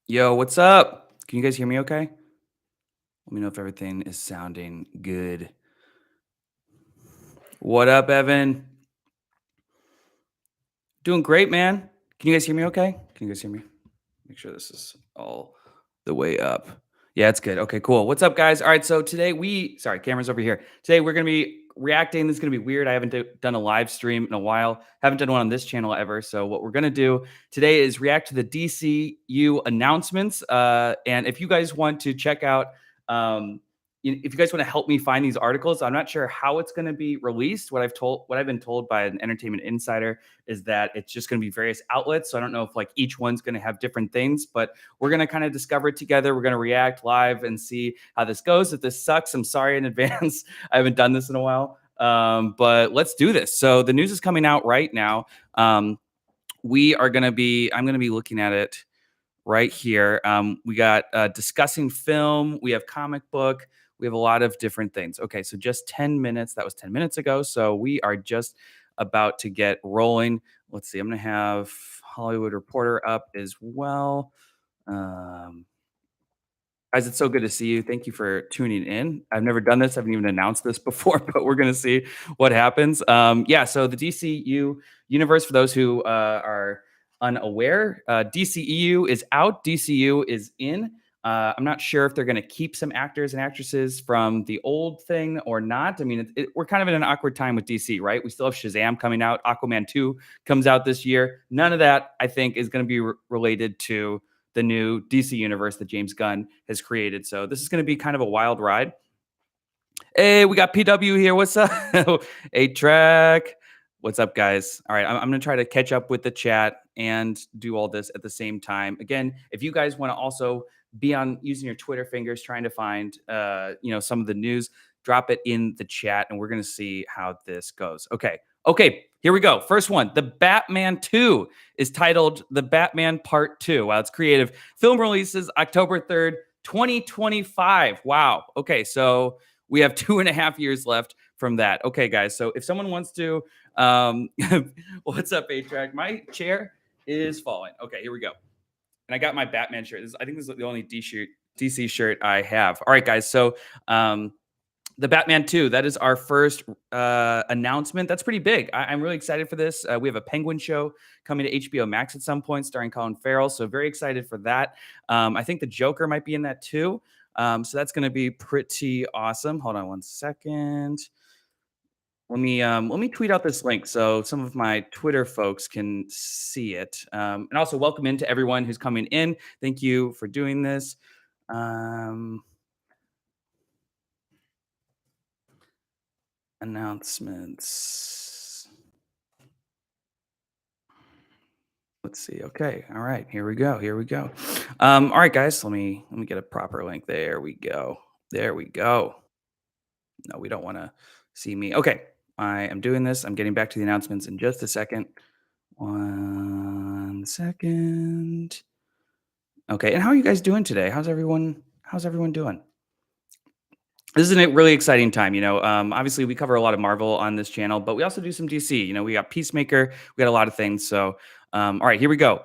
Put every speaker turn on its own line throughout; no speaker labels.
Yo, what's up? Can you guys hear me okay? Let me know if everything is sounding good. What up, Evan? Doing great, man. Can you guys hear me okay? Can you guys hear me? Make sure this is all the way up. Yeah, it's good. Okay, cool. What's up, guys? All right, so today sorry, camera's over here. Today we're going to be reacting. This is going to be weird. I haven't done a live stream in a while. Haven't done one on this channel ever. So what we're going to do today is react to the DCU announcements. And if you guys want to check out, if you guys want to help me find these articles, I'm not sure how it's going to be released. What I've been told by an entertainment insider is that it's just going to be various outlets. So I don't know if like each one's going to have different things, but we're going to kind of discover it together. We're going to react live and see how this goes. If this sucks, I'm sorry in advance. I haven't done this in a while, but let's do this. So the news is coming out right now. I'm going to be looking at it right here. We got discussing film. We have comic book. We have a lot of different things. Okay, so just 10 minutes. That was 10 minutes ago. So we are just about to get rolling. Let's see. I'm going to have Hollywood Reporter up as well. Guys, it's so good to see you. Thank you for tuning in. I've never done this. I haven't even announced this before, but we're going to see what happens. Yeah, so the DCU universe, for those who are unaware, DCEU is out, DCU is in. I'm not sure if they're going to keep some actors and actresses from the old thing or not. I mean, we're kind of in an awkward time with DC, right? We still have Shazam coming out. Aquaman 2 comes out this year. None of that, I think, is going to be related to the new DC universe that James Gunn has created. So this is going to be kind of a wild ride. Hey, we got PW here. What's up? A-Track. What's up, guys? All right, I'm going to try to catch up with the chat and do all this at the same time. Again, if you guys want to also be on using your Twitter fingers trying to find some of the news, drop it in the chat and we're going to see how this goes. Okay, here we go. First one, The Batman 2 is titled The Batman Part 2. Wow, it's creative. Film releases October 3rd, 2025. Wow. Okay, so we have 2.5 years left from that. Okay, guys. So if someone wants to, what's up, A-Track? My chair is falling. Okay, here we go. And I got my Batman shirt. I think this is the only DC shirt I have. All right, guys. So the Batman 2, that is our first announcement. That's pretty big. I'm really excited for this. We have a Penguin show coming to HBO Max at some point starring Colin Farrell. So very excited for that. I think the Joker might be in that too. So that's going to be pretty awesome. Hold on one second. Let me tweet out this link so some of my Twitter folks can see it. And also welcome in to everyone who's coming in. Thank you for doing this. Announcements. Let's see. Okay. All right. Here we go. All right, guys. Let me get a proper link. There we go. No, we don't want to see me. Okay. I am doing this. I'm getting back to the announcements in just a second. 1 second. Okay. And how are you guys doing today? How's everyone doing? This is a really exciting time. Obviously we cover a lot of Marvel on this channel, but we also do some DC. We got Peacemaker, we got a lot of things. So, all right, here we go.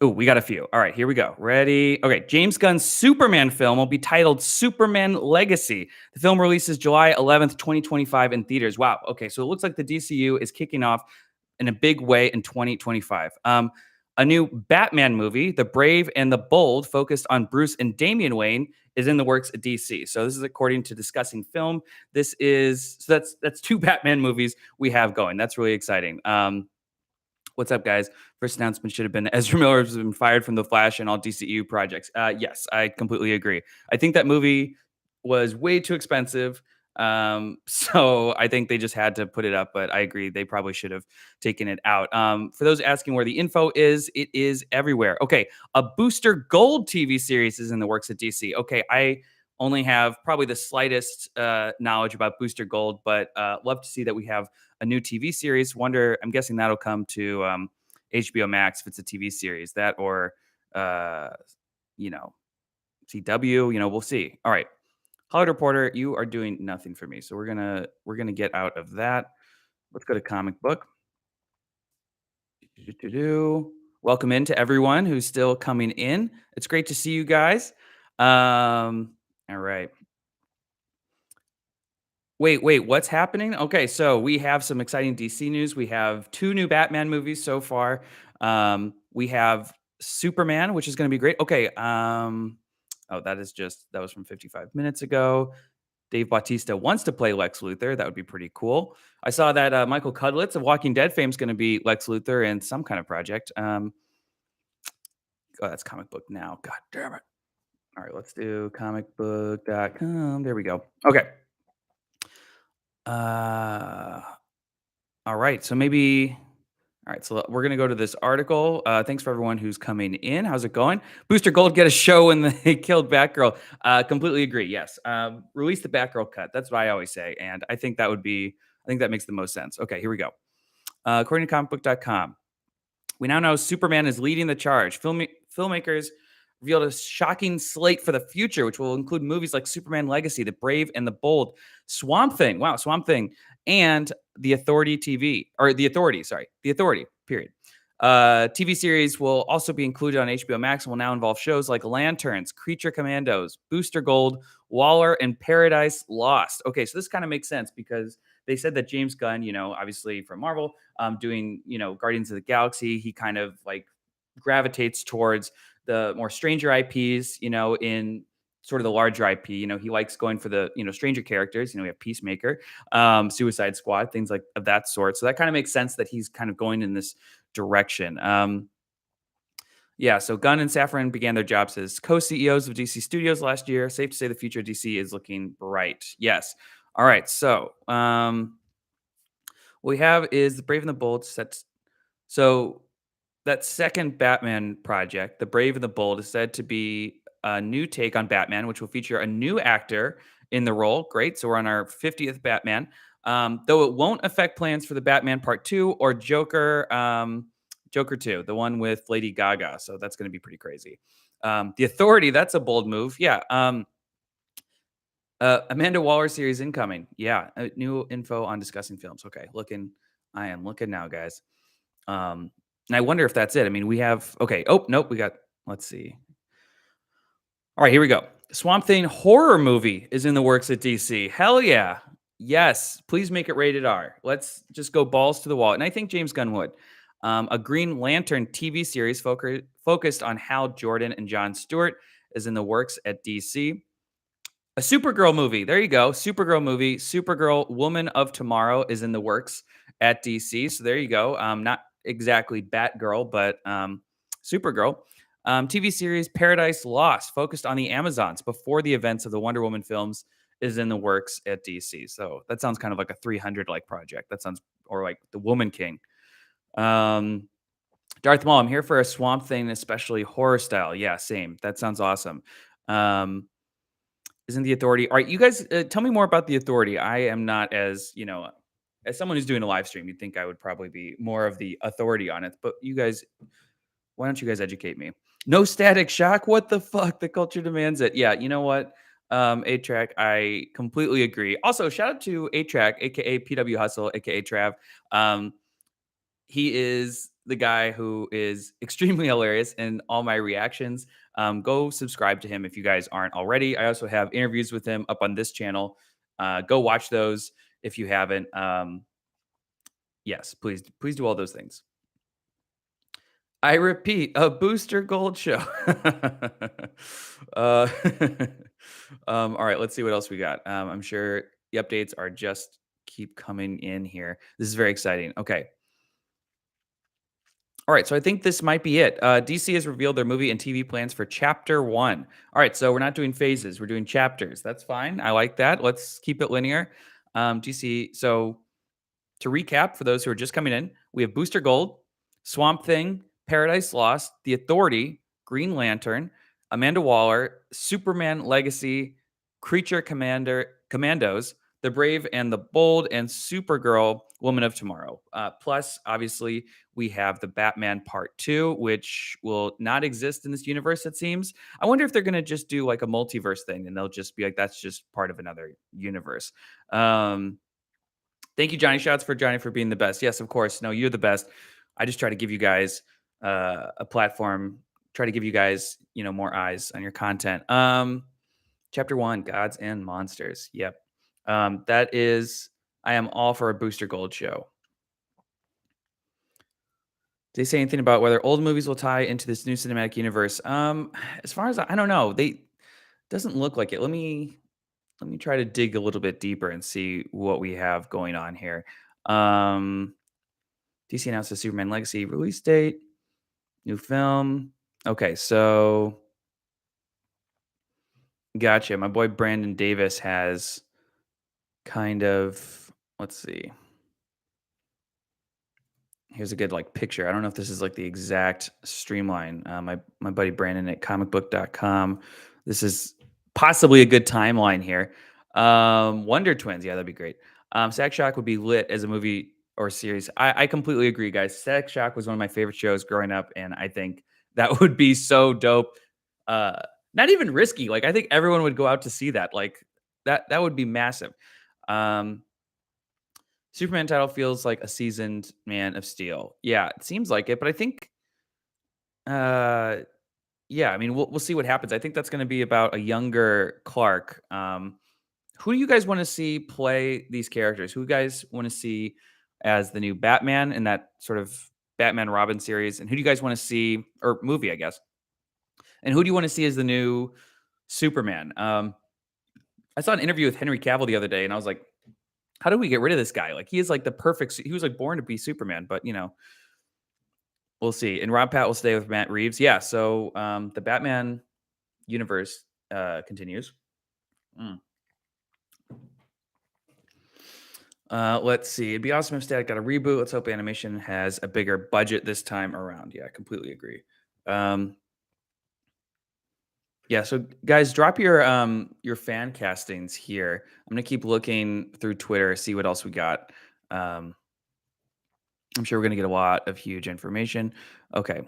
Oh, we got a few. All right, here we go. Ready? Okay, James Gunn's Superman film will be titled Superman Legacy. The film releases July 11th, 2025 in theaters. Wow. Okay, so it looks like the DCU is kicking off in a big way in 2025. A new Batman movie, The Brave and the Bold, focused on Bruce and Damian Wayne, is in the works at DC. So this is according to Discussing Film. That's two Batman movies we have going. That's really exciting. What's up, guys? First announcement should have been Ezra Miller has been fired from The Flash and all DCU projects. Yes, I completely agree. I think that movie was way too expensive. So I think they just had to put it up, but I agree. They probably should have taken it out. For those asking where the info is, it is everywhere. Okay. A Booster Gold TV series is in the works at DC. Okay. I only have probably the slightest knowledge about Booster Gold, but love to see that we have a new TV series. I'm guessing that'll come to HBO Max if it's a TV series. That or, CW, we'll see. All right. Hollywood Reporter, you are doing nothing for me. So we're gonna get out of that. Let's go to comic book. Welcome in to everyone who's still coming in. It's great to see you guys. All right. Wait, what's happening? Okay, so we have some exciting DC news. We have two new Batman movies so far. We have Superman, which is going to be great. Okay. Oh, that was from 55 minutes ago. Dave Bautista wants to play Lex Luthor. That would be pretty cool. I saw that Michael Cudlitz of Walking Dead fame is going to be Lex Luthor in some kind of project. Oh, that's comic book now. God damn it. All right, let's do comicbook.com. There we go. Okay. Uh, all right. So maybe. All right. So we're going to go to this article. Thanks for everyone who's coming in. How's it going? Booster Gold get a show when they killed Batgirl. Completely agree. Yes. Release the Batgirl cut. That's what I always say. And I think I think that makes the most sense. Okay. Here we go. According to comicbook.com. We now know Superman is leading the charge. Filmmakers revealed a shocking slate for the future, which will include movies like Superman Legacy, The Brave and the Bold, Swamp Thing, wow, Swamp Thing, and The Authority TV, or The Authority, sorry, The Authority, period. TV series will also be included on HBO Max and will now involve shows like Lanterns, Creature Commandos, Booster Gold, Waller, and Paradise Lost. Okay, so this kind of makes sense because they said that James Gunn, obviously from Marvel, doing Guardians of the Galaxy, he kind of like gravitates towards the more stranger IPs, in sort of the larger IP. He likes going for the stranger characters. We have Peacemaker, Suicide Squad, things like of that sort. So that kind of makes sense that he's kind of going in this direction. Yeah, so Gunn and Safran began their jobs as co-CEOs of DC Studios last year. Safe to say the future of DC is looking bright. Yes. All right. So what we have is the Brave and the Bold sets. So that second Batman project, The Brave and the Bold, is said to be a new take on Batman, which will feature a new actor in the role. Great. So we're on our 50th Batman. Though it won't affect plans for the Batman Part 2 or Joker 2, the one with Lady Gaga. So that's going to be pretty crazy. The Authority, that's a bold move. Yeah. Amanda Waller series incoming. Yeah. New info on discussing films. Okay. I am looking now, guys. And I wonder if that's it. I mean, we have okay. Oh, nope, let's see. All right, here we go. Swamp Thing horror movie is in the works at DC. Hell yeah. Yes, please make it rated R. Let's just go balls to the wall. And I think James Gunn would. A Green Lantern TV series focused on Hal Jordan and Jon Stewart is in the works at DC. A Supergirl movie. There you go. Supergirl movie. Supergirl Woman of Tomorrow is in the works at DC. So there you go. Not exactly Batgirl, but Supergirl. TV series Paradise Lost, focused on the Amazons before the events of the Wonder Woman films, is in the works at DC. So that sounds kind of like a 300 like project. That sounds, or like the Woman King. Darth Maul, I'm here for a Swamp Thing, especially horror style. Yeah, same. That sounds awesome. Isn't the Authority? All right, you guys, tell me more about the Authority. I am not as someone who's doing a live stream, you'd think I would probably be more of the authority on it. But you guys, why don't you guys educate me? No Static Shock. What the fuck? The culture demands it. Yeah, you know what? A-Track, I completely agree. Also, shout out to A-Track, aka PW Hustle, aka Trav. He is the guy who is extremely hilarious in all my reactions. Go subscribe to him if you guys aren't already. I also have interviews with him up on this channel. Go watch those if you haven't. Yes, please do all those things. I repeat, a Booster Gold show. uh, all right, let's see what else we got. I'm sure the updates are just keep coming in here. This is very exciting. Okay. All right, so I think this might be it. DC has revealed their movie and TV plans for Chapter 1. All right, so we're not doing phases, we're doing chapters. That's fine. I like that. Let's keep it linear. DC, so to recap, for those who are just coming in, we have Booster Gold, Swamp Thing, Paradise Lost, The Authority, Green Lantern, Amanda Waller, Superman Legacy, Commandos, The Brave and the Bold, and Supergirl, Woman of Tomorrow. Plus, obviously, we have the Batman Part 2, which will not exist in this universe, it seems. I wonder if they're going to just do like a multiverse thing and they'll just be like, that's just part of another universe. Thank you, Johnny Shots, for Johnny for being the best. Yes, of course. No, you're the best. I just try to give you guys a platform, try to give you guys, more eyes on your content. Chapter 1, Gods and Monsters. Yep. That is I am all for a Booster Gold show. Did they say anything about whether old movies will tie into this new cinematic universe? As far as I don't know. They doesn't look like it. Let me try to dig a little bit deeper and see what we have going on here. Um, DC announced the Superman Legacy release date, new film. Okay, so gotcha. My boy Brandon Davis has kind of, let's see. Here's a good like picture. I don't know if this is like the exact streamline. My buddy Brandon at comicbook.com. This is possibly a good timeline here. Wonder Twins, yeah, that'd be great. Sack Shock would be lit as a movie or series. I completely agree, guys. Sack Shock was one of my favorite shows growing up, and I think that would be so dope. Uh, Not even risky. Like I think everyone would go out to see that. Like that would be massive. Um, Superman title feels like a seasoned Man of Steel. Yeah, it seems like it, but I think, uh, yeah, I mean, we'll see what happens. I think that's going to be about a younger Clark. Who do you guys want to see play these characters? Who you guys want to see as the new Batman in that sort of Batman Robin series? And who do you guys want to see, or movie, I guess? And who do you want to see as the new Superman? I saw an interview with Henry Cavill the other day, and I was like, how do we get rid of this guy? Like he is like the perfect. He was like born to be Superman, but we'll see. And Rob Pat will stay with Matt Reeves. Yeah. So the Batman universe continues. Mm. Let's see. It'd be awesome if Static got a reboot. Let's hope animation has a bigger budget this time around. Yeah, I completely agree. Um, yeah. So guys, drop your fan castings here. I'm gonna keep looking through Twitter, see what else we got. Um, I'm sure we're gonna get a lot of huge information. Okay.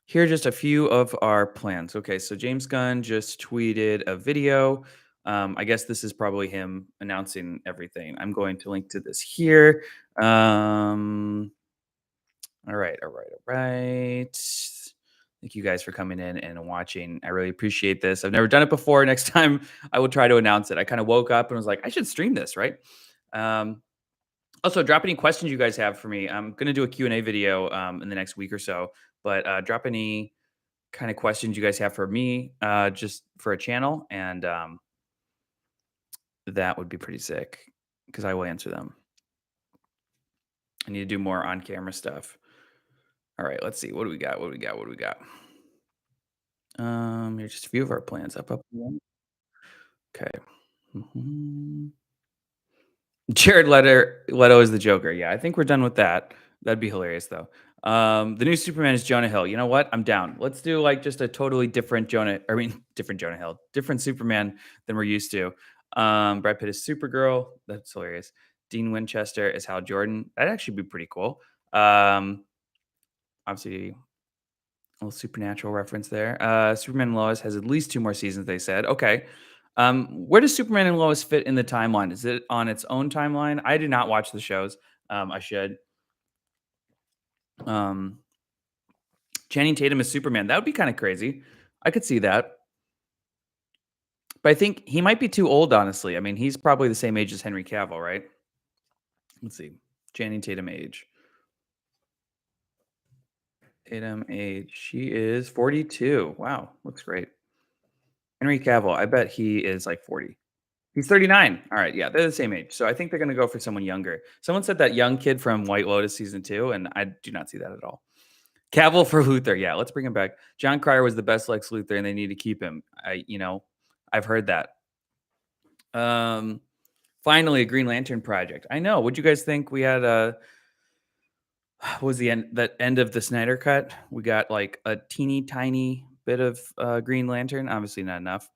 Here are just a few of our plans. Okay, so James Gunn just tweeted a video. I guess this is probably him announcing everything. I'm going to link to this here. All right, all right, all right. Thank you guys for coming in and watching. I really appreciate this. I've never done it before. Next time I will try to announce it. I kind of woke up and was like, I should stream this, right? Um, Also, drop any questions you guys have for me. I'm going to do a Q&A video in the next week or so, but drop any kind of questions you guys have for me, just for a channel, and that would be pretty sick because I will answer them. I need to do more on camera stuff. All right, let's see. What do we got? What do we got? What do we got? Here's just a few of our plans. Up. Okay. Mhm. Leto is the Joker. Yeah, I think we're done with that. That'd be hilarious, though. The new Superman is Jonah Hill. You know what? I'm down. Let's do like just a totally different Jonah. I mean, different Jonah Hill, different Superman than we're used to. Brad Pitt is Supergirl. That's hilarious. Dean Winchester is Hal Jordan. That'd actually be pretty cool. Obviously, a little supernatural reference there. Superman and Lois has at least 2 more seasons, they said. Okay. Where does Superman and Lois fit in the timeline? Is it on its own timeline? I do not watch the shows. I should. Um, Channing Tatum is Superman. That would be kind of crazy. I could see that. But I think he might be too old, honestly. I mean, he's probably the same age as Henry Cavill, right? Let's see. Channing Tatum age. Tatum age. She is 42. Wow. Looks great. Henry Cavill, I bet he is like 40. He's 39. All right, yeah, they're the same age. So I think they're gonna go for someone younger. Someone said that young kid from White Lotus season 2, and I do not see that at all. Cavill for Luthor, yeah, let's bring him back. John Cryer was the best Lex Luthor, and they need to keep him. I've heard that. Um, Finally, a Green Lantern project. I know. What'd you guys think? We had what was the end of the Snyder cut? We got like a teeny tiny bit of Green Lantern. Obviously, not enough.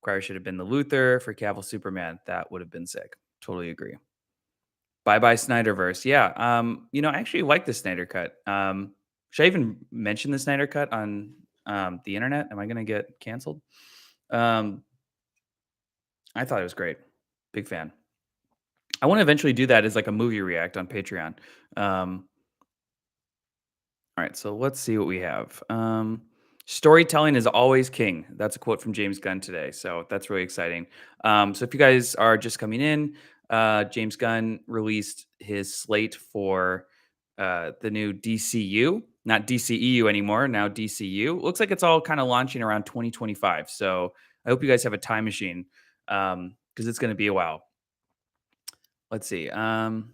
Cryer should have been the Luthor for Cavill Superman. That would have been sick. Totally agree. Bye bye Snyderverse. Yeah. I actually like the Snyder cut. Should I even mention the Snyder cut on the internet? Am I gonna get canceled? Um, I thought it was great. Big fan. I want to eventually do that as like a movie react on Patreon. All All right, so let's see what we have. Storytelling is always king. That's a quote from James Gunn today. So that's really exciting. So if you guys are just coming in, James Gunn released his slate for the new DCU, not DCEU anymore, now DCU. Looks like it's all kind of launching around 2025. So I hope you guys have a time machine because it's going to be a while. Let's see. Peter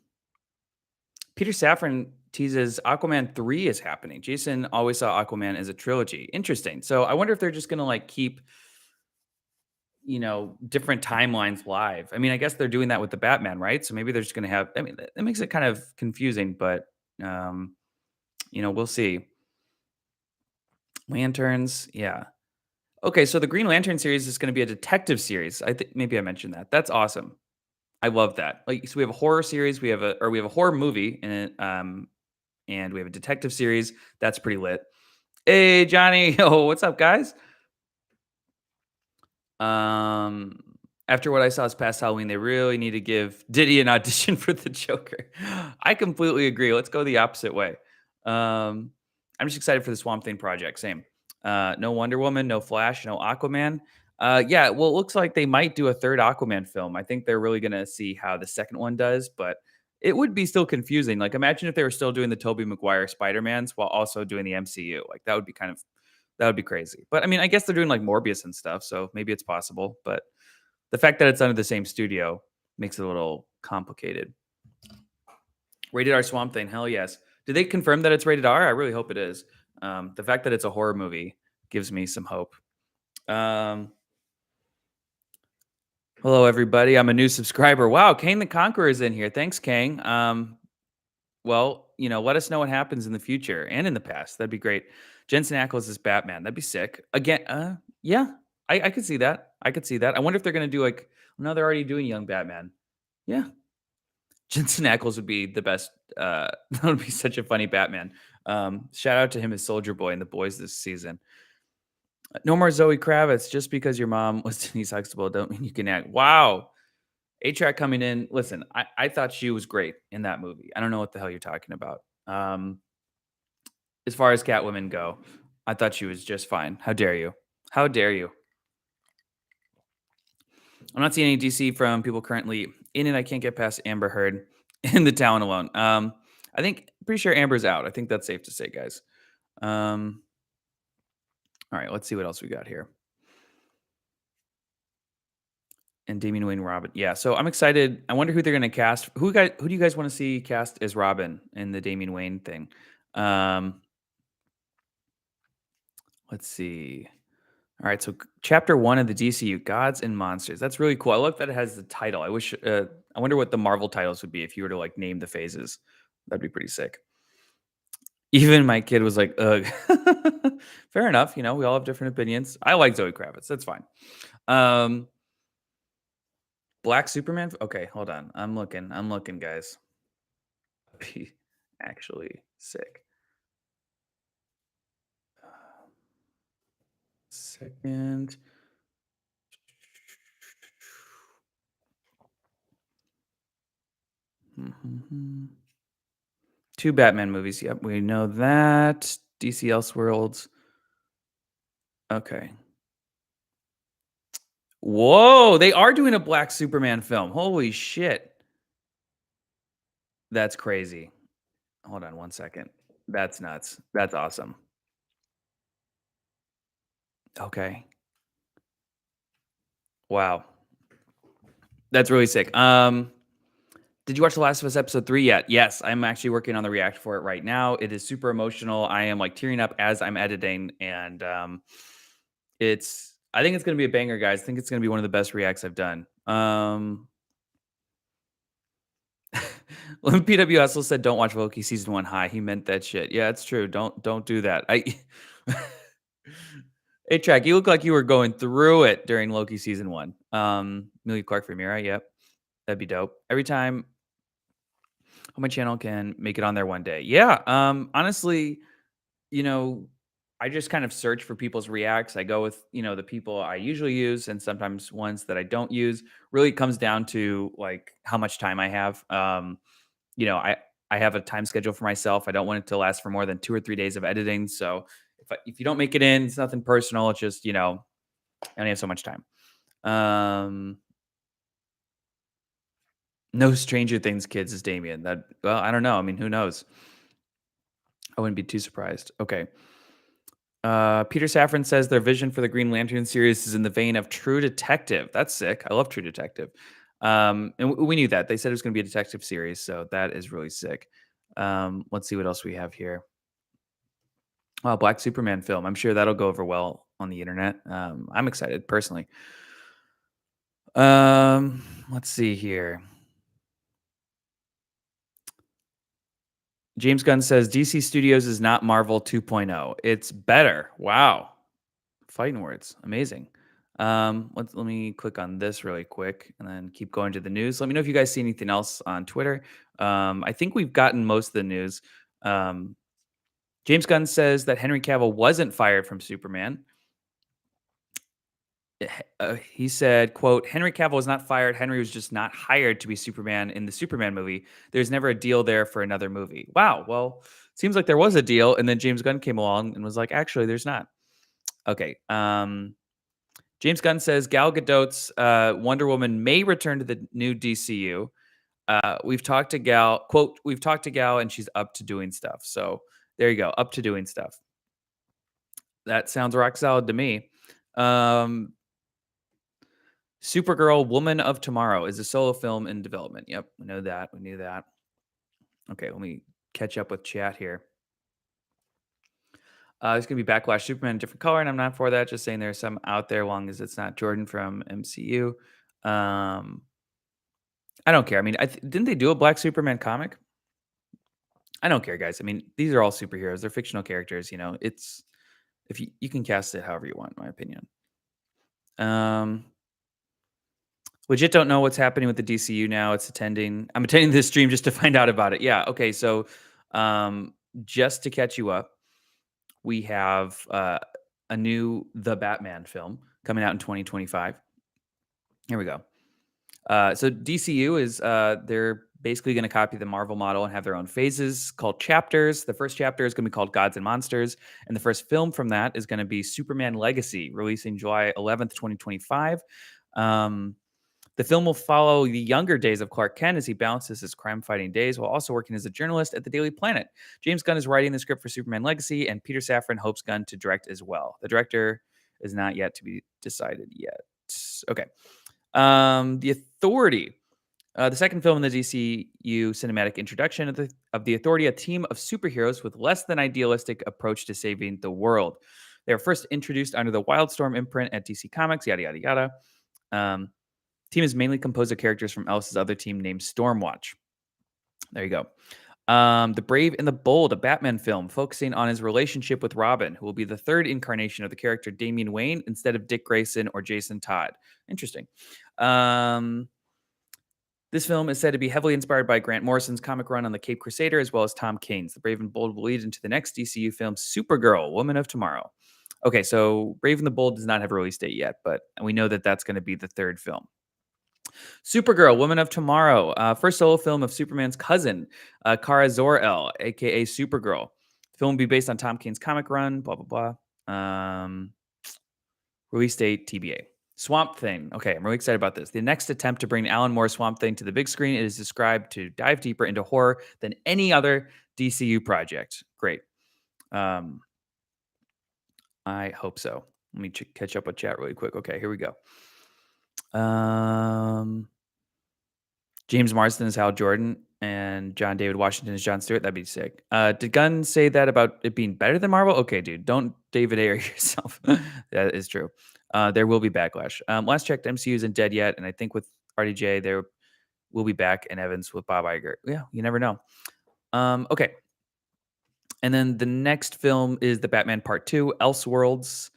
Safran teases Aquaman 3 is happening. Jason always saw Aquaman as a trilogy. Interesting. So I wonder if they're just going to like keep, different timelines live. I mean, I guess they're doing that with the Batman, right? So maybe they're just going to have, I mean, that makes it kind of confusing, but, um, we'll see. Lanterns. Yeah. Okay. So the Green Lantern series is going to be a detective series. I think maybe I mentioned that. That's awesome. I love that. Like, so we have a horror series, we have a horror movie in it, and we have a detective series. That's pretty lit. Hey, Johnny. Oh, what's up, guys? Um, After what I saw this past Halloween, they really need to give Diddy an audition for the Joker. I completely agree. Let's go the opposite way. Um, I'm just excited for the Swamp Thing project. Same. No Wonder Woman, no Flash, no Aquaman. Yeah, well, it looks like they might do a third Aquaman film. I think they're really gonna see how the second one does, but it would be still confusing. Like, imagine if they were still doing the Tobey Maguire Spider-Mans while also doing the MCU. Like, that would be crazy. But I mean, I guess they're doing like Morbius and stuff, so maybe it's possible. But the fact that it's under the same studio makes it a little complicated. Rated R Swamp Thing, hell yes. Did they confirm that it's rated R? I really hope it is. The fact that it's a horror movie gives me some hope. Um, Hello, everybody. I'm a new subscriber. Wow, Kane the Conqueror is in here. Thanks, Kane. Well, let us know what happens in the future and in the past. That'd be great. Jensen Ackles is Batman. That'd be sick. Again, yeah, I could see that. I could see that. I wonder if they're gonna do like, no, they're already doing young Batman. Yeah, Jensen Ackles would be the best. That would be such a funny Batman. Shout out to him as Soldier Boy in The Boys this season. No more Zoe Kravitz. Just because your mom was Denise Huxtable, don't mean you can act. Wow. A-Track coming in. Listen, I thought she was great in that movie. I don't know what the hell you're talking about. As far as Catwoman go, I thought she was just fine. How dare you? How dare you? I'm not seeing any DC from people currently in it. I can't get past Amber Heard in the town alone. I think pretty sure Amber's out. I think that's safe to say, guys. All right, let's see what else we got here. And Damian Wayne Robin. Yeah, so I'm excited. I wonder who they're gonna cast. Who do you guys want to see cast as Robin in the Damian Wayne thing? Let's see. All right, so chapter 1 of the DCU, Gods and Monsters. That's really cool. I love that it has the title. I wonder what the Marvel titles would be if you were to like name the phases. That'd be pretty sick. Even my kid was like, ugh. Fair enough. We all have different opinions. I like Zoe Kravitz. That's fine. Um, Black Superman. Okay, hold on. I'm looking, guys. Be actually sick. Second. Two Batman movies. Yep, we know that. DC Elseworlds. Okay. Whoa, they are doing a Black Superman film. Holy shit. That's crazy. Hold on one second. That's nuts. That's awesome. Okay. Wow. That's really sick. Did you watch The Last of Us episode 3 yet? Yes, I'm actually working on the react for it right now. It is super emotional. I am like tearing up as I'm editing, and I think it's gonna be a banger, guys. I think it's gonna be one of the best reacts I've done. When PW also said don't watch Loki season 1 high, he meant that shit. Yeah, it's true. Don't do that. Hey track, you look like you were going through it during Loki season 1. Amelia Clark for Mira, yep. That'd be dope. Every time on my channel can make it on there one day. Yeah. Honestly, you know, I just kind of search for people's reacts. I go with, the people I usually use and sometimes ones that I don't use. Really comes down to like how much time I have. You know, I I have a time schedule for myself. I don't want it to last for more than 2 or 3 days of editing. So if you don't make it in, it's nothing personal. It's just I only have so much time. Um, no Stranger Things kids is Damien. I don't know. I mean, who knows? I wouldn't be too surprised. Okay. Peter Safran says their vision for the Green Lantern series is in the vein of True Detective. That's sick. I love True Detective. And we knew that. They said it was going to be a detective series, so that is really sick. Let's see what else we have here. Oh, Black Superman film. I'm sure that'll go over well on the internet. I'm excited personally. Let's see here. James Gunn says DC Studios is not Marvel 2.0. It's better. Wow. Fighting words. Amazing. Let me click on this really quick and then keep going to the news. Let me know if you guys see anything else on Twitter. I think we've gotten most of the news. Um, James Gunn says that Henry Cavill wasn't fired from Superman. He said, quote, Henry Cavill was not fired. Henry was just not hired to be Superman in the Superman movie. There's never a deal there for another movie. Wow. Well, seems like there was a deal. And then James Gunn came along and was like, actually, there's not. Okay. James Gunn says Gal Gadot's Wonder Woman may return to the new DCU. We've talked to Gal, quote, we've talked to Gal and she's up to doing stuff. So there you go. Up to doing stuff. That sounds rock solid to me. Supergirl, Woman of Tomorrow is a solo film in development. Yep, we know that. We knew that. Okay, let me catch up with chat here. It's gonna be Backlash Superman, different color, and I'm not for that. Just saying there's some out there, long as it's not Jordan from MCU. Um, I don't care. I mean, didn't they do a Black Superman comic? I don't care, guys. I mean, these are all superheroes. They're fictional characters. It's if you can cast it however you want, in my opinion. Um, Legit don't know what's happening with the DCU now. I'm attending this stream just to find out about it. Yeah. Okay. So, um, just to catch you up, we have a new The Batman film coming out in 2025. Here we go. So DCU is they're basically going to copy the Marvel model and have their own phases called chapters. The first chapter is going to be called Gods and Monsters, and the first film from that is going to be Superman Legacy, releasing July 11th, 2025. Um, the film will follow the younger days of Clark Kent as he balances his crime-fighting days while also working as a journalist at the Daily Planet. James Gunn is writing the script for Superman Legacy, and Peter Safran hopes Gunn to direct as well. The director is not yet to be decided yet. Okay. The Authority. The second film in the DCU cinematic introduction of the Authority, a team of superheroes with less than idealistic approach to saving the world. They were first introduced under the Wildstorm imprint at DC Comics, yada, yada, yada. Team is mainly composed of characters from Else's other team named Stormwatch. There you go. The Brave and the Bold, a Batman film focusing on his relationship with Robin, who will be the third incarnation of the character Damian Wayne instead of Dick Grayson or Jason Todd. Interesting. This film is said to be heavily inspired by Grant Morrison's comic run on the Cape Crusader, as well as Tom Kane's. The Brave and Bold will lead into the next DCU film, Supergirl, Woman of Tomorrow. Okay, so Brave and the Bold does not have a release date yet, but we know that that's going to be the third film. Supergirl, Woman of Tomorrow, first solo film of Superman's cousin, Kara Zor-El, aka Supergirl. The film will be based on Tom Kane's comic run, blah, blah, blah. Release date, TBA. Swamp Thing. Okay, I'm really excited about this. The next attempt to bring Alan Moore's Swamp Thing to the big screen is described to dive deeper into horror than any other DCU project. Great. I hope so. Let me catch up with chat really quick. Okay, here we go. James Marsden is Hal Jordan and John David Washington is John Stewart. That'd be sick. Did Gunn say that about it being better than Marvel? Okay, dude, don't David Ayer yourself. That is true. There will be backlash. Last checked, MCU isn't dead yet, and I think with RDJ there will be back in Evans with Bob Iger. Yeah, you never know. Okay. And then the next film is the Batman Part 2, Elseworlds.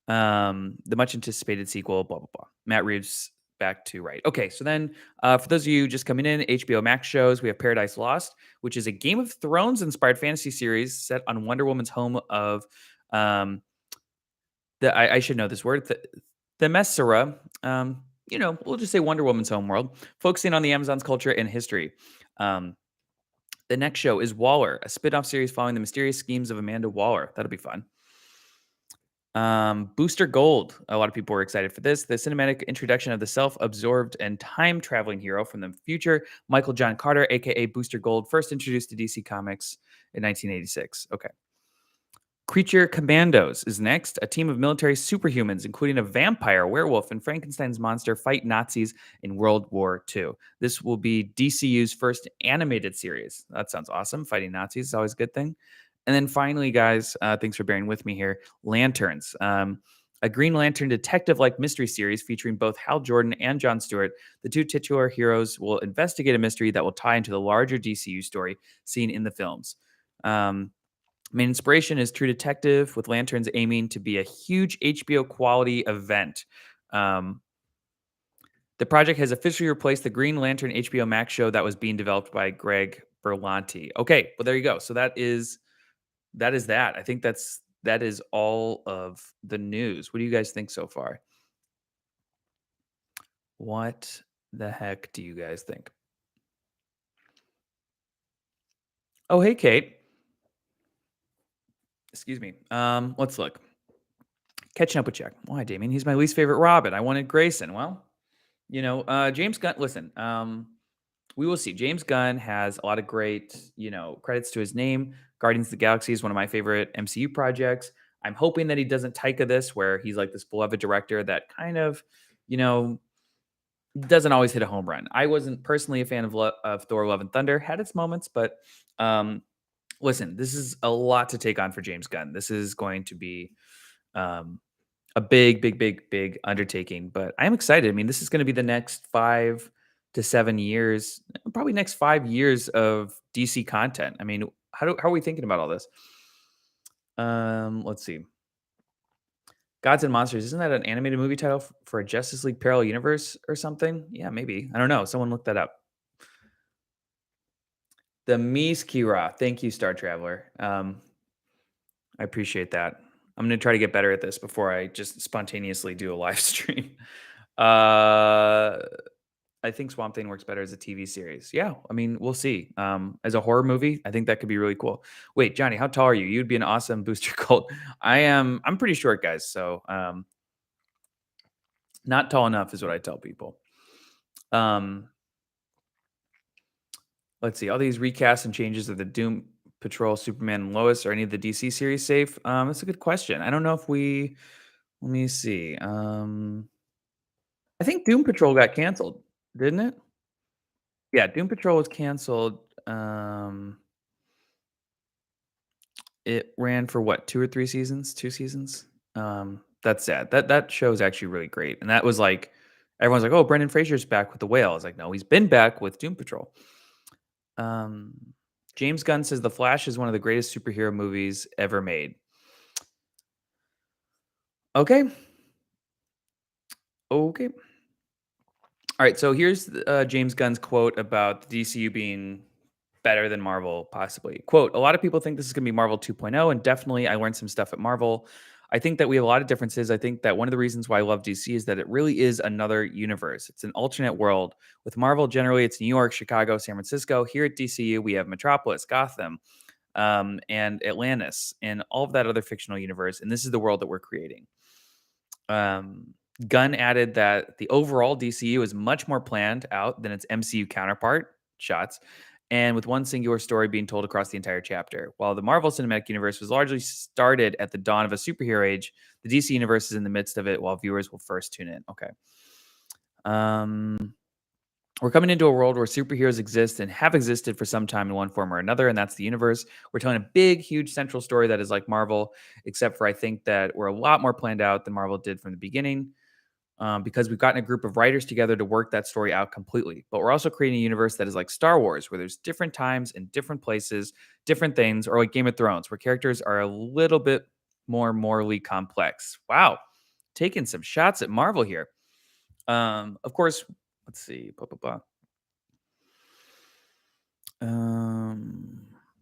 The much anticipated sequel, blah, blah, blah. Matt Reeves back to write. Okay, so then for those of you just coming in, HBO Max shows, we have Paradise Lost, which is a Game of Thrones inspired fantasy series set on Wonder Woman's home of I should know this word, the Themyscira. We'll just say Wonder Woman's home world, focusing on the Amazon's culture and history. The next show is Waller, a spin-off series following the mysterious schemes of Amanda Waller. That'll be fun. Booster Gold. A lot of people were excited for this. The cinematic introduction of the self-absorbed and time-traveling hero from the future, Michael John Carter, aka Booster Gold, first introduced to DC Comics in 1986. Okay. Creature Commandos is next. A team of military superhumans, including a vampire, werewolf, and Frankenstein's monster, fight Nazis in World War II. This will be DCU's first animated series. That sounds awesome. Fighting Nazis is always a good thing. And then finally, guys, thanks for bearing with me here. Lanterns. A Green Lantern detective-like mystery series featuring both Hal Jordan and Jon Stewart. The two titular heroes will investigate a mystery that will tie into the larger DCU story seen in the films. Main inspiration is True Detective, with Lanterns aiming to be a huge HBO quality event. The project has officially replaced the Green Lantern HBO Max show that was being developed by Greg Berlanti. Okay, well there you go. So that is that. I think that is all of the news. What do you guys think so far? What the heck do you guys think? Oh, hey Kate. Excuse me. Let's look. Catching up with Jack. Why, Damien? He's my least favorite Robin. I wanted Grayson. Well, James Gunn. Listen, we will see. James Gunn has a lot of great, credits to his name. Guardians of the Galaxy is one of my favorite MCU projects. I'm hoping that he doesn't Taika this, where he's like this beloved director that kind of, you know, doesn't always hit a home run. I wasn't personally a fan of Thor: Love and Thunder. Had its moments, but um, listen, this is a lot to take on for James Gunn. This is going to be um, a big, big, big, big undertaking, but I'm excited. I mean, this is going to be the next 5 to 7 years, probably next 5 years of DC content. I mean, how are we thinking about all this? Let's see. Gods and Monsters, isn't that an animated movie title for a Justice League Parallel Universe or something? Yeah, maybe. I don't know. Someone look that up. The Mies Kira. Thank you, Star Traveler. I appreciate that. I'm going to try to get better at this before I just spontaneously do a live stream. Uh, I think Swamp Thing works better as a TV series. Yeah, I mean, we'll see. As a horror movie, I think that could be really cool. Wait, Johnny, how tall are you? You'd be an awesome booster cult. I am. I'm pretty short, guys. So, not tall enough is what I tell people. Um, let's see. All these recasts and changes of the Doom Patrol, Superman, and Lois, are any of the DC series safe? That's a good question. I don't know if we. Let me see. I think Doom Patrol got canceled, didn't it? Yeah, Doom Patrol was canceled. It ran for what, 2 or 3 seasons? 2 seasons? That's sad. That show is actually really great, and that was like everyone's like, "Oh, Brendan Fraser's back with The Whale." I was like, "No, he's been back with Doom Patrol." Um, James Gunn says The Flash is one of the greatest superhero movies ever made. Okay. Okay. All right, so here's James Gunn's quote about the DCU being better than Marvel, possibly. Quote, a lot of people think this is going to be Marvel 2.0, and definitely I learned some stuff at Marvel. I think that we have a lot of differences. I think that one of the reasons why I love DC is that it really is another universe. It's an alternate world. With Marvel, generally, it's New York, Chicago, San Francisco. Here at DCU, we have Metropolis, Gotham, and Atlantis, and all of that other fictional universe. And this is the world that we're creating. Gunn added that the overall DCU is much more planned out than its MCU counterpart, shots, and with one singular story being told across the entire chapter. While the Marvel Cinematic Universe was largely started at the dawn of a superhero age, the DC Universe is in the midst of it while viewers will first tune in. Okay. We're coming into a world where superheroes exist and have existed for some time in one form or another, and that's the universe. We're telling a big, huge central story that is like Marvel, except for I think that we're a lot more planned out than Marvel did from the beginning. Because we've gotten a group of writers together to work that story out completely. But we're also creating a universe that is like Star Wars, where there's different times and different places, different things, or like Game of Thrones, where characters are a little bit more morally complex. Wow, taking some shots at Marvel here. Of course, let's see. Blah, blah, blah.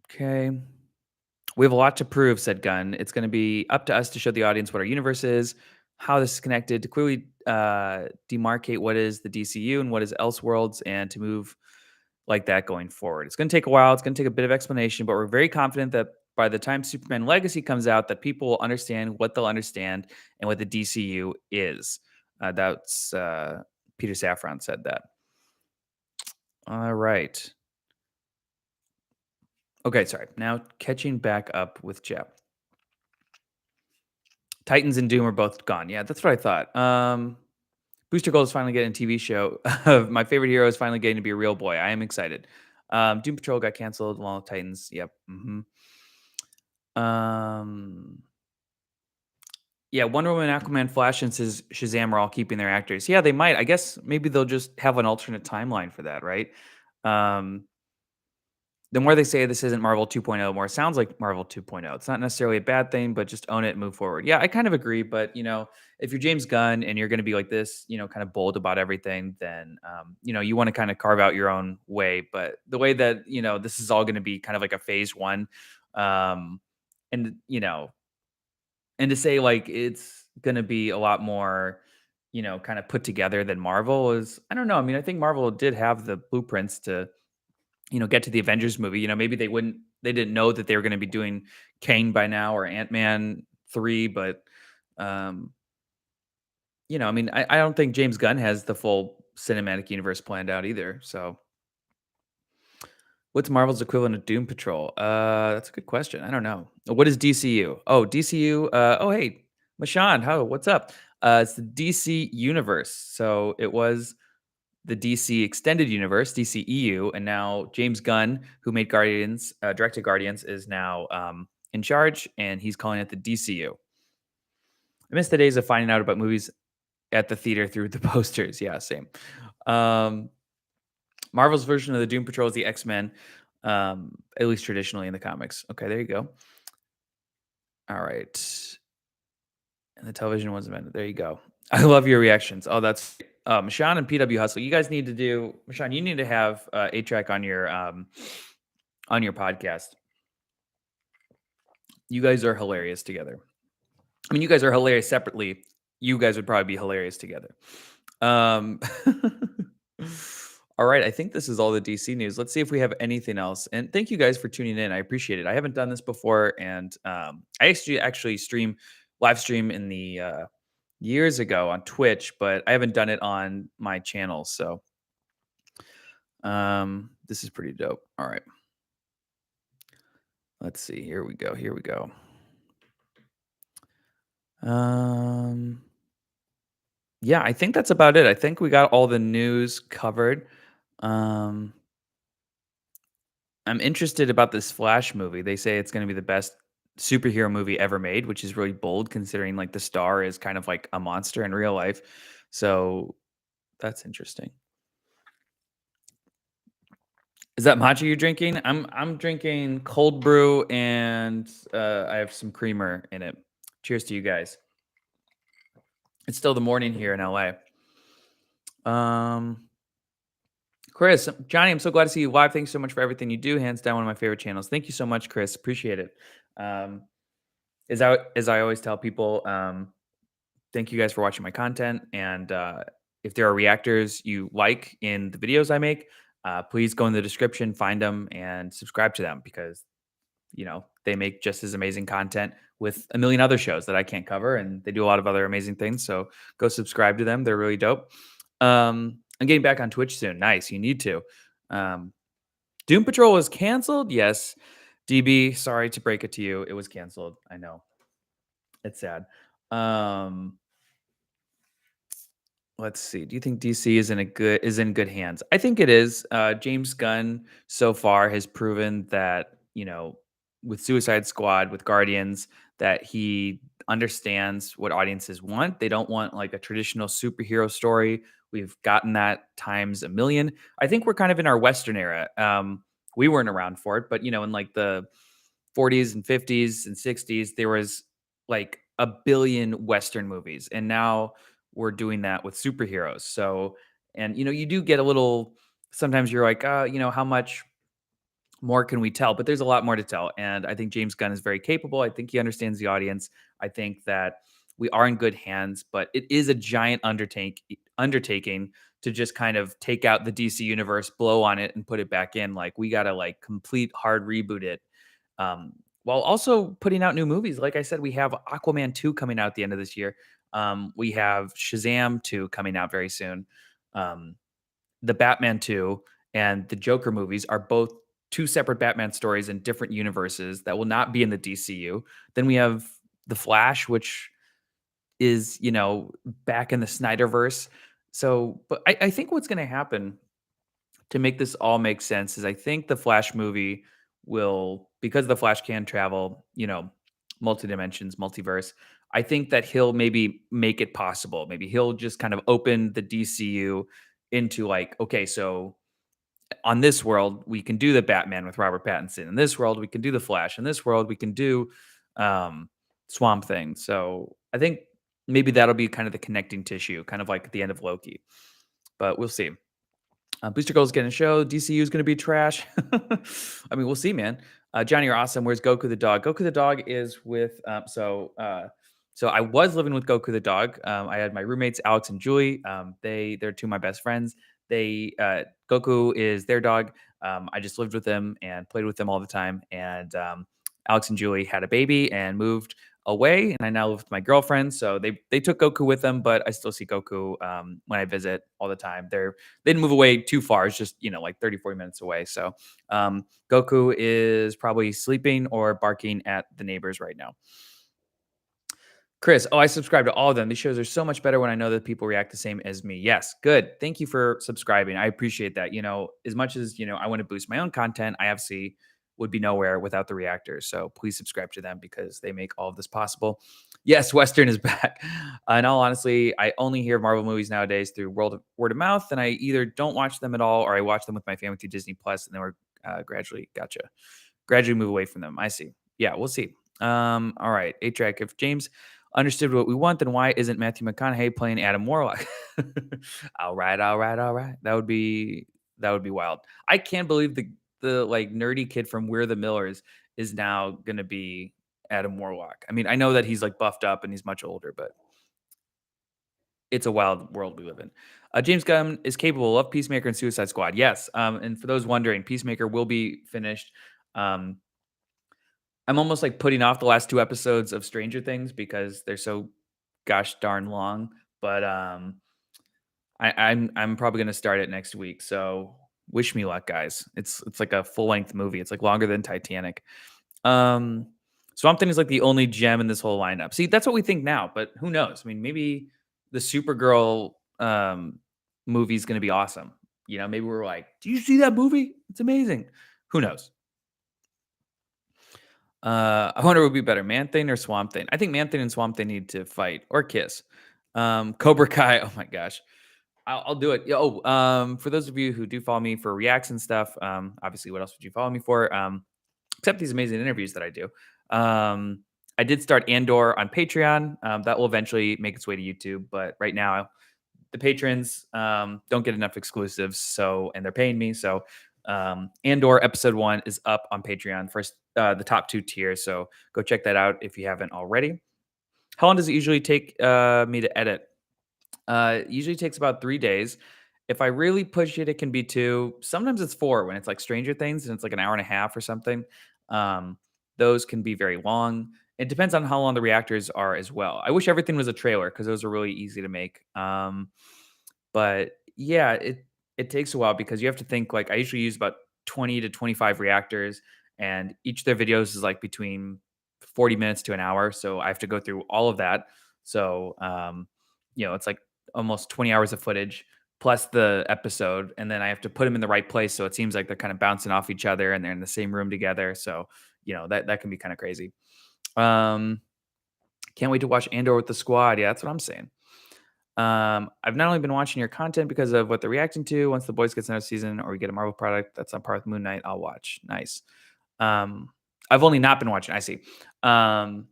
Okay. We have a lot to prove, said Gunn. It's going to be up to us to show the audience what our universe is, how this is connected, to clearly demarcate what is the DCU and what is Elseworlds, and to move like that going forward. It's going to take a while. It's going to take a bit of explanation, but we're very confident that by the time Superman Legacy comes out, that people will understand what they'll understand and what the DCU is. That's Peter Safran said that. All right. Okay, sorry. Now catching back up with Jeff. Titans and Doom are both gone. Yeah, that's what I thought. Booster Gold is finally getting a TV show. My favorite hero is finally getting to be a real boy. I am excited. Doom Patrol got canceled along with Titans. Yep. Yeah, Wonder Woman, Aquaman, Flash, and Shazam are all keeping their actors. Yeah, they might. I guess maybe they'll just have an alternate timeline for that, right? Um, the more they say this isn't Marvel 2.0, the more it sounds like Marvel 2.0. It's not necessarily a bad thing, but just own it and move forward. Yeah, I kind of agree. But if you're James Gunn and you're going to be like this, kind of bold about everything, then you want to kind of carve out your own way. But the way that this is all going to be kind of like a phase one, um, and and to say like it's going to be a lot more, kind of put together than Marvel is. I don't know. I mean, I think Marvel did have the blueprints to get to the Avengers movie. Maybe they didn't know that they were going to be doing Kang by now or Ant-Man 3, but um, I mean, I don't think James Gunn has the full cinematic universe planned out either. So what's Marvel's equivalent of Doom Patrol? That's a good question. I don't know. What is DCU? Oh, DCU. Oh, hey, Mashan. What's up? It's the DC universe. So it was the DC Extended Universe, DCEU, and now James Gunn, who made Guardians, directed Guardians, is now in charge, and he's calling it the DCU. I miss the days of finding out about movies at the theater through the posters. Yeah, same. Um, Marvel's version of the Doom Patrol is the X-Men, at least traditionally in the comics. Okay, there you go. All right. And the television one's amended. There you go. I love your reactions. Oh, that's Mashan and PW Hustle. You guys need to do Mashan. You need to have A Track on your podcast. You guys are hilarious together. I mean, you guys are hilarious separately. You guys would probably be hilarious together. All right, I think this is all the DC news. Let's see if we have anything else. And thank you guys for tuning in. I appreciate it. I haven't done this before, and I actually live stream in the years ago on Twitch, but I haven't done it on my channel. So this is pretty dope. All right. Let's see. Here we go. Yeah, I think that's about it. I think we got all the news covered. Um I'm interested about this Flash movie. They say it's going to be the best superhero movie ever made, which is really bold considering like the star is kind of like a monster in real life. So that's interesting. Is that matcha you're drinking? I'm drinking cold brew and I have some creamer in it. Cheers to you guys. It's still the morning here in LA. Chris, Johnny, I'm so glad to see you live. Thanks so much for everything you do. Hands down, one of my favorite channels. Thank you so much, Chris. Appreciate it. As I always tell people, thank you guys for watching my content. And if there are reactors you like in the videos I make, please go in the description, find them, and subscribe to them because they make just as amazing content with a million other shows that I can't cover, and they do a lot of other amazing things. So go subscribe to them; they're really dope. I'm getting back on Twitch soon. Nice, you need to. Doom Patrol was canceled. Yes, DB. Sorry to break it to you, it was canceled. I know, it's sad. Let's see. Do you think DC is in good hands? I think it is. James Gunn so far has proven that with Suicide Squad, with Guardians, that he understands what audiences want. They don't want like a traditional superhero story. We've gotten that times a million. I think we're kind of in our Western era. We weren't around for it, but in like the 40s and 50s and 60s, there was like a billion Western movies, and now we're doing that with superheroes. So, and you do get a little. Sometimes you're like, how much more can we tell? But there's a lot more to tell, and I think James Gunn is very capable. I think he understands the audience. I think that we are in good hands, but it is a giant undertaking to just kind of take out the DC universe, blow on it, and put it back in. Like we gotta like complete hard reboot it, um, while also putting out new movies. Like I said, we have Aquaman 2 coming out at the end of this year. We have Shazam 2 coming out very soon. Um, the Batman 2 and the Joker movies are both two separate Batman stories in different universes that will not be in the DCU. Then we have The Flash, which is, back in the Snyderverse. So, but I think what's going to happen to make this all make sense is I think the Flash movie will, because the Flash can travel, multi dimensions, multiverse. I think that he'll maybe make it possible. Maybe he'll just kind of open the DCU into like, okay, so on this world, we can do the Batman with Robert Pattinson. In this world, we can do the Flash. In this world, we can do um, Swamp Thing. So I think maybe that'll be kind of the connecting tissue, kind of like at the end of Loki. But we'll see. Booster Gold's getting a show. DCU is going to be trash. I mean, we'll see, man. Johnny, you're awesome. Where's Goku the dog? Goku the dog is with. So I was living with Goku the dog. I had my roommates Alex and Julie. They're two of my best friends. Goku is their dog. I just lived with them and played with them all the time. And Alex and Julie had a baby and moved away, and I now live with my girlfriend. So they took Goku with them, but I still see Goku when I visit all the time. They didn't move away too far. It's just, like 30, 40 minutes away. So Goku is probably sleeping or barking at the neighbors right now. Chris, I subscribe to all of them. These shows are so much better when I know that people react the same as me. Yes, good. Thank you for subscribing. I appreciate that. As much as, I want to boost my own content, I obviously would be nowhere without the reactors. So please subscribe to them because they make all of this possible. Yes, Western is back. In all honesty, I only hear Marvel movies nowadays through word of mouth, and I either don't watch them at all or I watch them with my family through Disney Plus, and then we're gradually move away from them. I see. Yeah, we'll see. All right, A-Track. If James understood what we want, then why isn't Matthew McConaughey playing Adam Warlock? All right, all right, all right. That would be wild. I can't believe the like nerdy kid from We're the Millers is now gonna be Adam Warlock. I mean, I know that he's like buffed up and he's much older, but it's a wild world we live in. James Gunn is capable of Peacemaker and Suicide Squad. Yes. And for those wondering, Peacemaker will be finished. Um, I'm almost like putting off the last two episodes of Stranger Things because they're so gosh darn long. But I'm probably gonna start it next week. So wish me luck, guys. It's like a full length movie. It's like longer than Titanic. Um, Swamp Thing is like the only gem in this whole lineup. See, that's what we think now, but who knows? I mean, maybe the Supergirl movie is gonna be awesome. Maybe we're like, do you see that movie? It's amazing. Who knows? I wonder what would be better, Man Thing or Swamp Thing? I think Man Thing and Swamp Thing need to fight or kiss. Cobra Kai. Oh my gosh. I'll do it. For those of you who do follow me for reacts and stuff, obviously, what else would you follow me for? Except these amazing interviews that I do. I did start Andor on Patreon. That will eventually make its way to YouTube, but right now, the patrons don't get enough exclusives, and they're paying me. So, Andor episode 1 is up on Patreon for the top 2 tiers. So go check that out if you haven't already. How long does it usually take me to edit? Usually takes about 3 days. If I really push it, it can be 2. Sometimes it's 4 when it's like Stranger Things and it's like an hour and a half or something. Um, those can be very long. It depends on how long the reactors are as well. I wish everything was a trailer because those are really easy to make. But yeah, it takes a while because you have to think like I usually use about 20 to 25 reactors, and each of their videos is like between 40 minutes to an hour. So I have to go through all of that. So it's like almost 20 hours of footage plus the episode, and then I have to put them in the right place so it seems like they're kind of bouncing off each other and they're in the same room together. So that can be kind of crazy. Um, can't wait to watch Andor with the squad. Yeah, that's what I'm saying. I've not only been watching your content because of what they're reacting to. Once the boys gets another season or we get a Marvel product that's on par with Moon Knight, I'll watch. Nice. I've only not been watching. I see. That's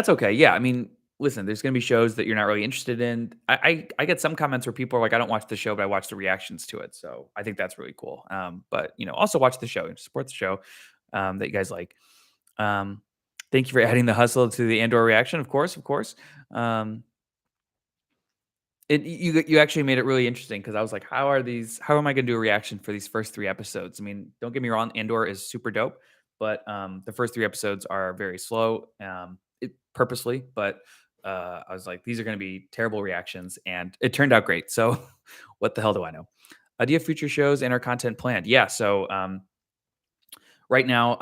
okay. Yeah, I mean, listen, there's gonna be shows that you're not really interested in. I get some comments where people are like, I don't watch the show, but I watch the reactions to it. So I think that's really cool. But also watch the show, support the show that you guys like. Um, Thank you for adding the hustle to the Andor reaction. Of course, of course. Um, you actually made it really interesting because I was like, how am I gonna do a reaction for these first 3 episodes? I mean, don't get me wrong, Andor is super dope, but, the first 3 episodes are very slow, purposely, but, I was like, "These are gonna be terrible reactions," and it turned out great, so what the hell do I know? Do you have future shows and our content planned? Yeah, so, right now,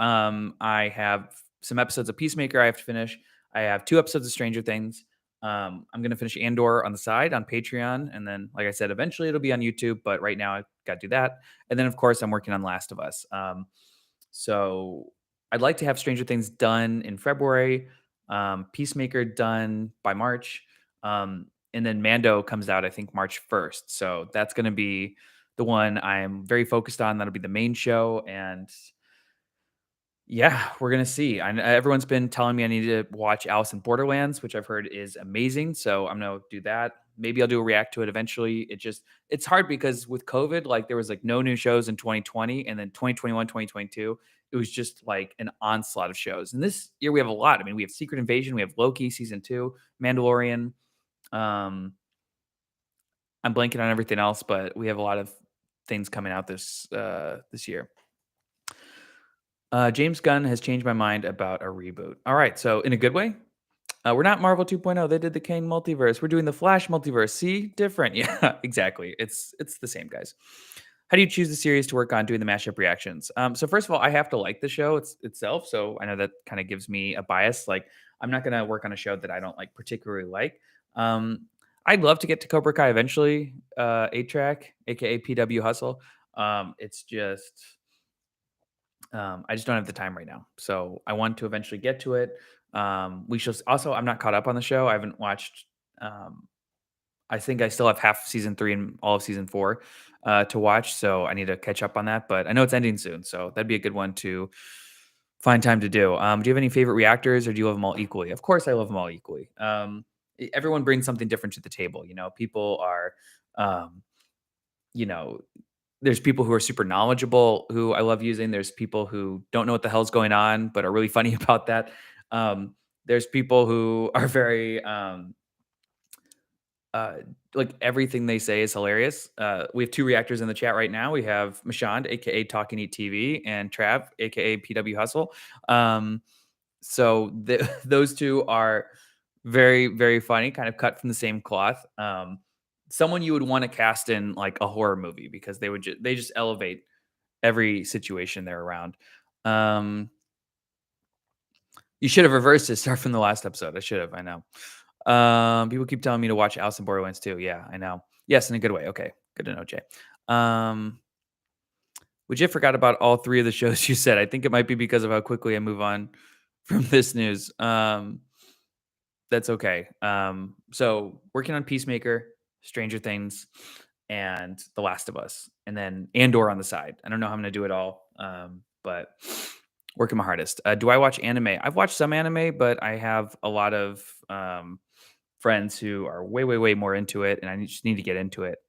I have some episodes of Peacemaker I have to finish. I have 2 episodes of Stranger Things. I'm gonna finish Andor on the side on Patreon, and then, like I said, eventually it'll be on YouTube. But right now, I got to do that, and then of course I'm working on Last of Us. So I'd like to have Stranger Things done in February, Peacemaker done by March, and then Mando comes out I think March 1st. So that's gonna be the one I'm very focused on. That'll be the main show, and yeah, we're gonna see. Everyone's been telling me I need to watch Alice in Borderlands, which I've heard is amazing. So I'm gonna do that. Maybe I'll do a react to it eventually. It's hard because with COVID, like there was like no new shows in 2020, and then 2021, 2022, it was just like an onslaught of shows. And this year we have a lot. I mean, we have Secret Invasion, we have Loki season 2, Mandalorian. Um, I'm blanking on everything else, but we have a lot of things coming out this year. James Gunn has changed my mind about a reboot. All right, so in a good way. We're not Marvel 2.0. They did the Kang multiverse. We're doing the Flash multiverse. See, different. Yeah, exactly. It's the same, guys. How do you choose the series to work on doing the mashup reactions? So first of all, I have to like the show itself. So I know that kind of gives me a bias. Like I'm not gonna work on a show that I don't like particularly like. Um, I'd love to get to Cobra Kai eventually. 8 track, aka PW Hustle. It's just I just don't have the time right now. So I want to eventually get to it. We shall also, I'm not caught up on the show. I haven't watched, um, I think I still have half season 3 and all of season 4 to watch. So I need to catch up on that. But I know it's ending soon. So that'd be a good one to find time to do. Do you have any favorite reactors or do you love them all equally? Of course, I love them all equally. Everyone brings something different to the table. People are, um, you know, there's people who are super knowledgeable who I love using. There's people who don't know what the hell's going on, but are really funny about that. There's people who are very uh, like everything they say is hilarious. We have 2 reactors in the chat right now. We have Mashand, aka Talking Eat TV, and Trav, aka PW Hustle. Um, so those 2 are very, very funny, kind of cut from the same cloth. Someone you would want to cast in like a horror movie because they just elevate every situation they're around. Um, you should have reversed it. Start from the last episode. I should have. I know. People keep telling me to watch Alice in Borderlands too. Yeah, I know. Yes, in a good way. Okay, good to know, Jay. Um, which I forgot about all 3 of the shows you said. I think it might be because of how quickly I move on from this news. That's okay. So working on Peacemaker, Stranger Things, and The Last of Us, and then Andor on the side. I don't know how I'm gonna do it all, but working my hardest. Do I watch anime? I've watched some anime, but I have a lot of friends who are way, way, way more into it, and I just need to get into it.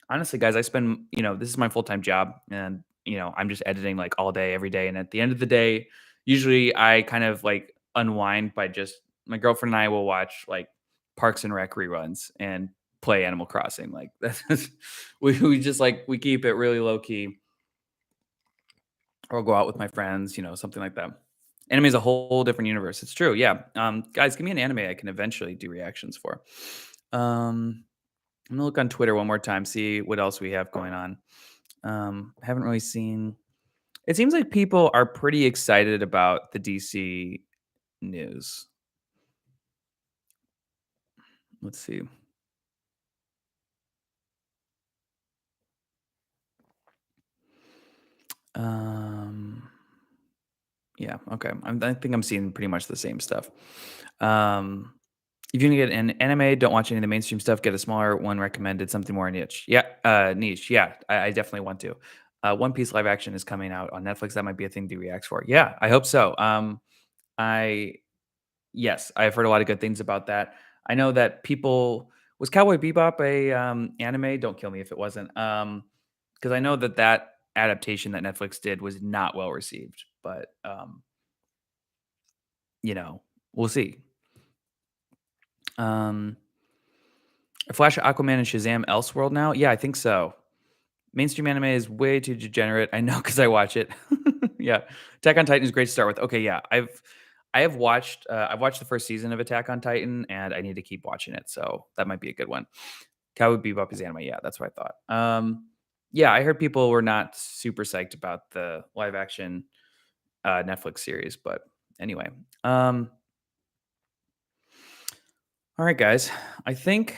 Honestly, guys, I spend, this is my full-time job and, I'm just editing like all day, every day. And at the end of the day, usually I kind of like unwind by just my girlfriend and I will watch like Parks and Rec reruns and play Animal Crossing. Like that's we just like we keep it really low key. Or I'll go out with my friends, something like that. Anime is a whole different universe. It's true. Yeah. Guys, give me an anime I can eventually do reactions for. Um, I'm gonna look on Twitter one more time, see what else we have going on. I haven't really seen. It seems like people are pretty excited about the DC news. Let's see. Um, yeah, okay. I think I'm seeing pretty much the same stuff. Um, if you're gonna get an anime, don't watch any of the mainstream stuff. Get a smaller one recommended, something more niche. Yeah, niche. Yeah, I definitely want to. One Piece live action is coming out on Netflix. That might be a thing to react for. Yeah, I hope so. I Yes, I've heard a lot of good things about that. I know that people was Cowboy Bebop a anime? Don't kill me if it wasn't. Because I know that adaptation that Netflix did was not well received. But you know, we'll see. Um, Flash, Aquaman, and Shazam Elseworld now? Yeah, I think so. Mainstream anime is way too degenerate. I know because I watch it. Yeah, Attack on Titan is great to start with. Okay, yeah, I've watched the first season of Attack on Titan, and I need to keep watching it. So that might be a good one. Cowboy Bebop is anime. Yeah, that's what I thought. Yeah, I heard people were not super psyched about the live action Netflix series, but anyway. All right, guys. I think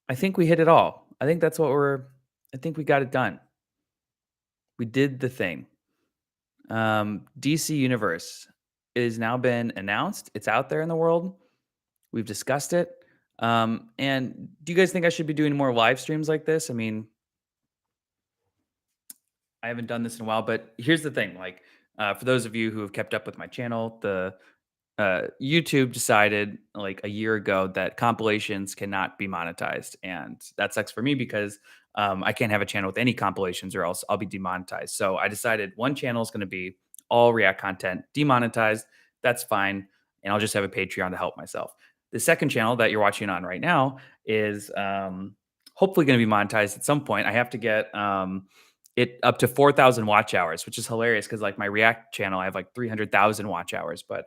I think we hit it all. I think that's what we're. I think we got it done. We did the thing. DC Universe is now been announced. It's out there in the world. We've discussed it. And do you guys think I should be doing more live streams like this? I mean, I haven't done this in a while, but here's the thing. Like, for those of you who have kept up with my channel, the YouTube decided like a year ago that compilations cannot be monetized, and that sucks for me because I can't have a channel with any compilations, or else I'll be demonetized. So I decided one channel is going to be all React content, demonetized. That's fine, and I'll just have a Patreon to help myself. The second channel that you're watching on right now is hopefully going to be monetized at some point. I have to get it up to 4,000 watch hours, which is hilarious because like my React channel, I have like 300,000 watch hours, but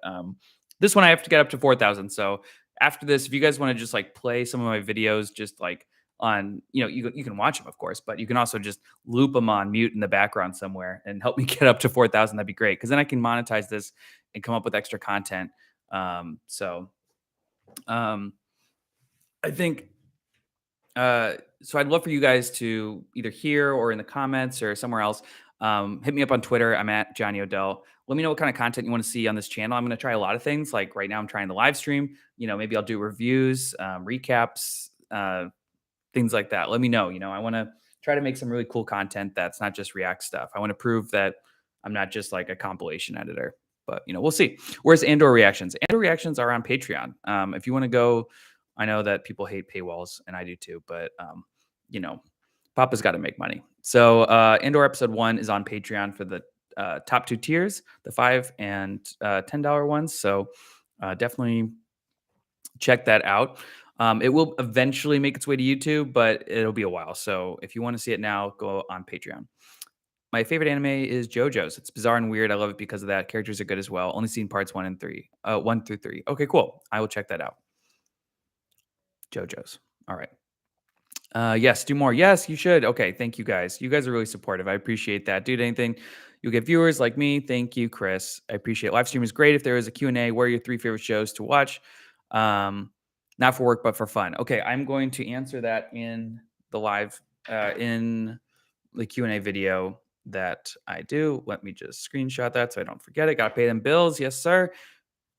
this one I have to get up to 4,000. So after this, if you guys want to just like play some of my videos, just like on, you can watch them, of course, but you can also just loop them on mute in the background somewhere and help me get up to 4,000. That'd be great. Cause then I can monetize this and come up with extra content. Um, I think, so I'd love for you guys to either here or in the comments or somewhere else. Hit me up on Twitter. I'm at Johnny Odell. Let me know what kind of content you want to see on this channel. I'm going to try a lot of things. Like right now, I'm trying the live stream. Maybe I'll do reviews, recaps, things like that. Let me know. I want to try to make some really cool content that's not just React stuff. I want to prove that I'm not just like a compilation editor. But we'll see. Where's Andor reactions? Andor reactions are on Patreon. If you want to go, I know that people hate paywalls, and I do too. But you know, Papa's got to make money. So Andor episode 1 is on Patreon for the top 2 tiers, the $5 and $10 ones. So definitely check that out. It will eventually make its way to YouTube, but it'll be a while. So if you want to see it now, go on Patreon. My favorite anime is JoJo's. It's bizarre and weird. I love it because of that. Characters are good as well. Only seen parts 1 and 3. 1 through 3. Okay, cool. I will check that out. JoJo's. All right. Yes, do more. Yes, you should. Okay, thank you guys. You guys are really supportive. I appreciate that. Dude, anything you'll get viewers like me. Thank you, Chris. I appreciate it. Live stream is great. If there is a Q&A, what are your 3 favorite shows to watch? Not for work, but for fun. Okay, I'm going to answer that in the live in the Q&A video that I do. Let me just screenshot that so I don't forget it. Got to pay them bills. Yes, sir.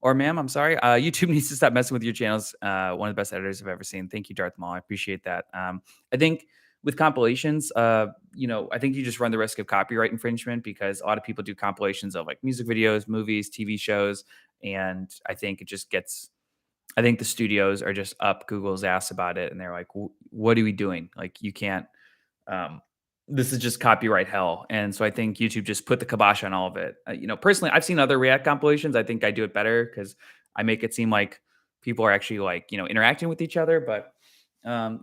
Or ma'am, I'm sorry. YouTube needs to stop messing with your channels. One of the best editors I've ever seen. Thank you, Darth Maul. I appreciate that. I think with compilations, I think you just run the risk of copyright infringement because a lot of people do compilations of like music videos, movies, TV shows, and I think it just gets. I think the studios are just up Google's ass about it, and they're like, "What are we doing? Like, you can't." Um, this is just copyright hell. And so I think YouTube just put the kibosh on all of it. Personally, I've seen other React compilations. I think I do it better because I make it seem like people are actually like, interacting with each other. But, to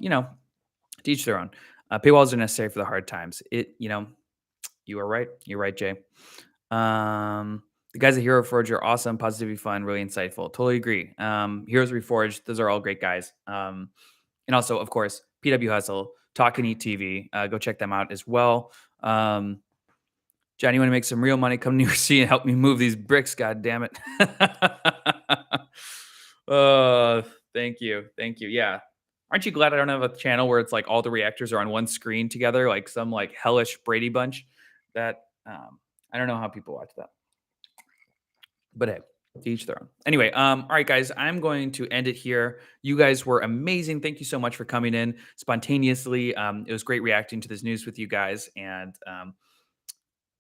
each their own. Paywalls are necessary for the hard times. You are right. You're right, Jay. The guys at Hero Forge are awesome, positivity, fun, really insightful. Totally agree. Heroes Reforged, those are all great guys. And also, of course, PW Hustle, Talk and Eat TV. Go check them out as well. Johnny, you want to make some real money? Come to New York City and help me move these bricks. God damn it. Thank you. Thank you. Yeah. Aren't you glad I don't have a channel where it's like all the reactors are on one screen together, like some like hellish Brady Bunch? That I don't know how people watch that. But hey, to each their own. Anyway, all right, guys, I'm going to end it here. You guys were amazing. Thank you so much for coming in spontaneously. It was great reacting to this news with you guys. And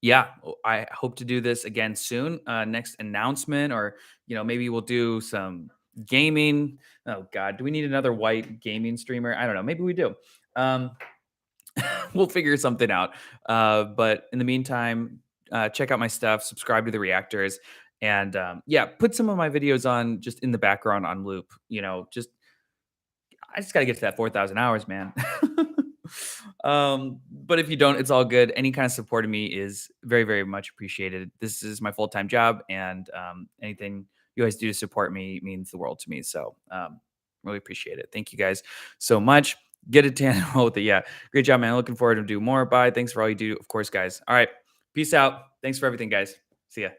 yeah, I hope to do this again soon. Next announcement, or maybe we'll do some gaming. Oh God, do we need another white gaming streamer? I don't know. Maybe we do. We'll figure something out. But in the meantime, check out my stuff. Subscribe to the reactors. And yeah, put some of my videos on just in the background on loop. Just I just got to get to that 4,000 hours, man. But if you don't, it's all good. Any kind of support of me is very, very much appreciated. This is my full time job, and anything you guys do to support me means the world to me. So, really appreciate it. Thank you guys so much. Get a tan roll with it. Yeah, great job, man. Looking forward to do more. Bye. Thanks for all you do, of course, guys. All right, peace out. Thanks for everything, guys. See ya.